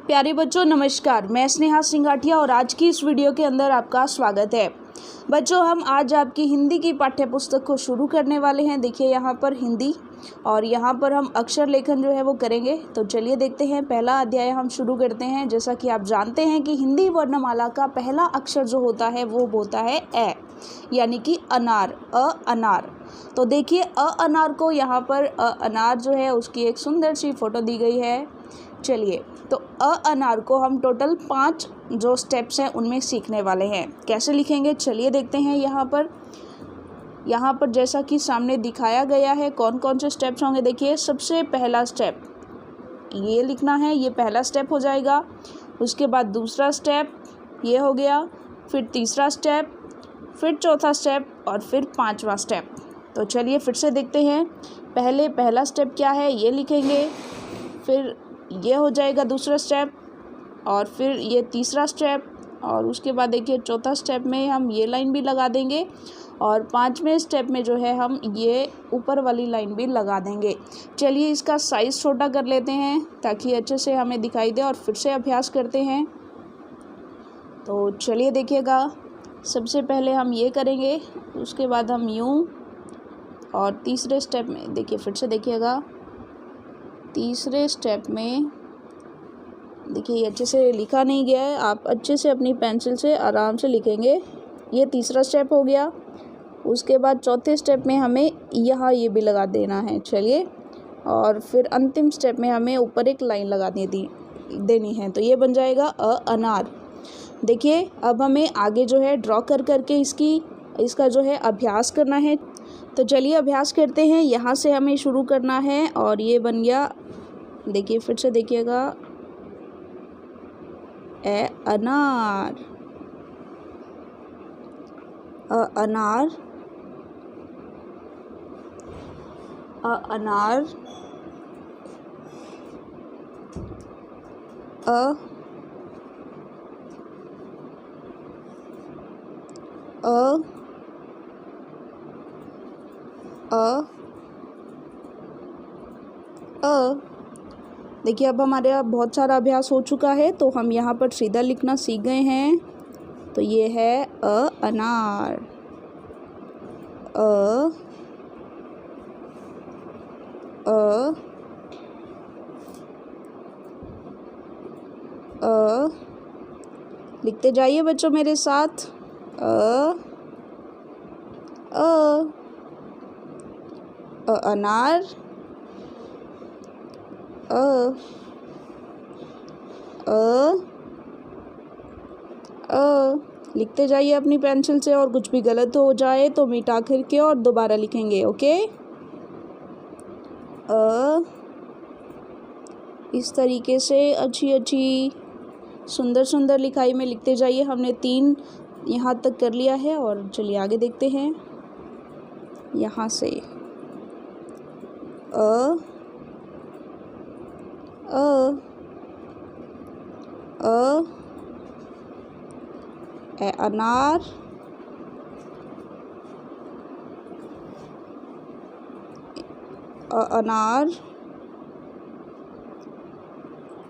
प्यारे बच्चों नमस्कार, मैं स्नेहा सिंघाटिया और आज की इस वीडियो के अंदर आपका स्वागत है। बच्चों हम आज आपकी हिंदी की पाठ्य पुस्तक को शुरू करने वाले हैं। देखिए यहाँ पर हिंदी और यहाँ पर हम अक्षर लेखन जो है वो करेंगे। तो चलिए देखते हैं, पहला अध्याय हम शुरू करते हैं। जैसा कि आप जानते हैं कि हिंदी वर्णमाला का पहला अक्षर जो होता है वो होता है ए, यानी कि अनार, अनार। तो देखिए अनार को यहाँ पर अनार जो है उसकी एक सुंदर सी फोटो दी गई है। चलिए तो अनार को हम टोटल 5 जो स्टेप्स हैं उनमें सीखने वाले हैं। कैसे लिखेंगे चलिए देखते हैं। यहाँ पर जैसा कि सामने दिखाया गया है कौन कौन से स्टेप्स होंगे। देखिए सबसे पहला स्टेप ये लिखना है, ये पहला स्टेप हो जाएगा। उसके बाद दूसरा स्टेप ये हो गया, फिर तीसरा स्टेप, फिर चौथा स्टेप और फिर 5वां स्टेप। तो चलिए फिर से देखते हैं। पहला स्टेप क्या है ये लिखेंगे, फिर ये हो जाएगा दूसरा स्टेप और फिर ये तीसरा स्टेप और उसके बाद देखिए चौथा स्टेप में हम ये लाइन भी लगा देंगे और 5वें स्टेप में जो है हम ये ऊपर वाली लाइन भी लगा देंगे। चलिए इसका साइज़ छोटा कर लेते हैं ताकि अच्छे से हमें दिखाई दे और फिर से अभ्यास करते हैं। तो चलिए देखिएगा, सबसे पहले हम ये करेंगे, उसके बाद हम यूँ और तीसरे स्टेप में देखिए फिर से देखिएगा। तीसरे स्टेप में देखिए ये अच्छे से लिखा नहीं गया है, आप अच्छे से अपनी पेंसिल से आराम से लिखेंगे। ये तीसरा स्टेप हो गया। उसके बाद चौथे स्टेप में हमें यहाँ ये भी लगा देना है। चलिए और फिर अंतिम स्टेप में हमें ऊपर एक लाइन लगा देनी है। तो ये बन जाएगा अनार। देखिए अब हमें आगे जो है ड्रॉ कर करके इसका जो है अभ्यास करना है। तो चलिए अभ्यास करते हैं। यहाँ से हमें शुरू करना है और ये बन गया। देखिए फिर से देखिएगा, ए अनार, अनार, अनार, देखिए अब हमारे यहाँ बहुत सारा अभ्यास हो चुका है तो हम यहाँ पर सीधा लिखना सीख गए हैं। तो ये है अनार, लिखते जाइए बच्चों मेरे साथ। अनार, लिखते जाइए अपनी पेंसिल से और कुछ भी गलत हो जाए तो मिटा करके और दोबारा लिखेंगे। ओके, इस तरीके से अच्छी सुंदर लिखाई में लिखते जाइए। हमने 3 यहाँ तक कर लिया है और चलिए आगे देखते हैं। यहाँ से अनार, अनार।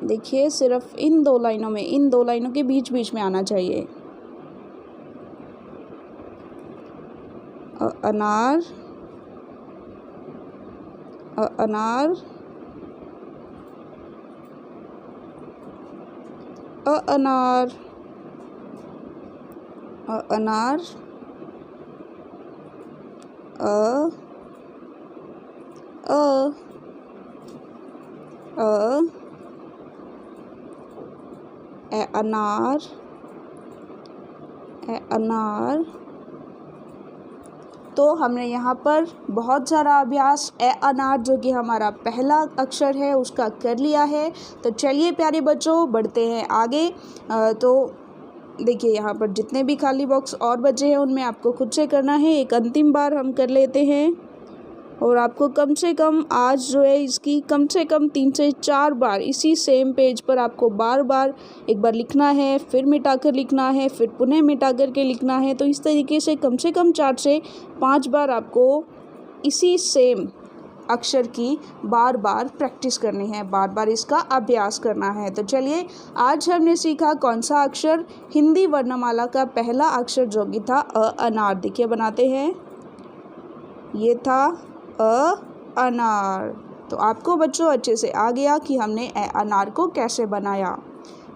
देखिए सिर्फ इन 2 लाइनों के बीच में आना चाहिए। अनार, अनार, अनार, अनार, अनार, अनार। तो हमने यहाँ पर बहुत सारा अभ्यास अनार जो कि हमारा पहला अक्षर है उसका कर लिया है। तो चलिए प्यारे बच्चों बढ़ते हैं आगे। तो देखिए यहाँ पर जितने भी खाली बॉक्स और बचे हैं उनमें आपको खुद से करना है। एक अंतिम बार हम कर लेते हैं और आपको कम से कम आज जो है इसकी कम से कम 3 से 4 बार इसी सेम पेज पर आपको बार एक बार लिखना है, फिर मिटा कर लिखना है, फिर पुनः मिटा कर के लिखना है। तो इस तरीके से कम 4 से 5 बार आपको इसी सेम अक्षर की बार बार प्रैक्टिस करनी है, बार बार इसका अभ्यास करना है। तो चलिए, आज हमने सीखा कौन सा अक्षर हिंदी वर्णमाला का पहला अक्षर जो कि था अनार। देखिए बनाते हैं, ये था अनार। तो आपको बच्चों अच्छे से आ गया कि हमने अनार को कैसे बनाया।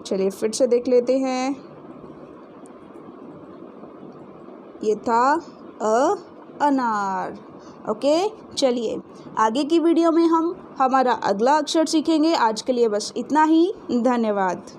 चलिए फिर से देख लेते हैं, ये था अनार। ओके, चलिए आगे की वीडियो में हम हमारा अगला अक्षर सीखेंगे। आज के लिए बस इतना ही, धन्यवाद।